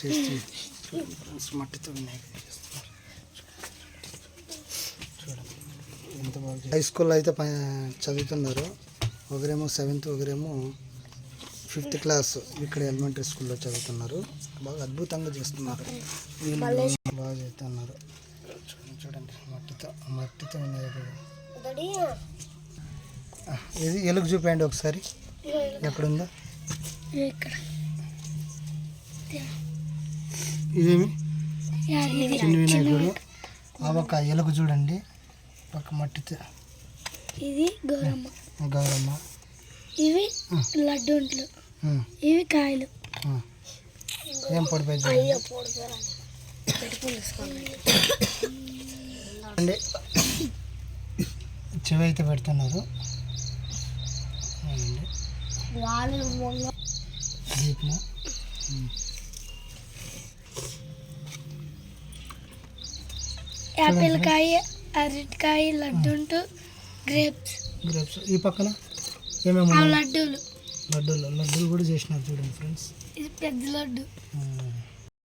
చేసి మట్టితో వినాయకుడు చేస్తున్నారు. చూడండి ఎంత బాగా. హై స్కూల్లో అయితే చదువుతున్నారు. ఒకరేమో 7th, ఒకరేమో 5th క్లాస్. ఇక్కడ ఎలిమెంటరీ స్కూల్లో చదువుతున్నారు. బాగా అద్భుతంగా చేస్తున్నారు. వీళ్ళు బాగా చేస్తున్నారు. చూడండి మట్టితో వినాయకుడు. ఇది ఎలుగు చూపండి ఒకసారి, ఎక్కడుందో. ఇదేమి చిన్న వినాయకుడు. ఒక ఎలుగు చూడండి, ఒక మట్టితో. ఇది గౌరమ్మ. ఇవి లడ్డూంట్లు, ఇవి కాయలు. ఏం పొడిపోయి అండి. చెవి అయితే పెడుతున్నారు. దీపము. యాపిల్ కాయ, అరటికాయ, లడ్డూంటు, గ్రేప్స్. ఈ పక్కన ఏమేమి లడ్డూలు లడ్డూలు కూడా చేసినారు చూడండి ఫ్రెండ్స్. ఇది పెద్ద లడ్డు.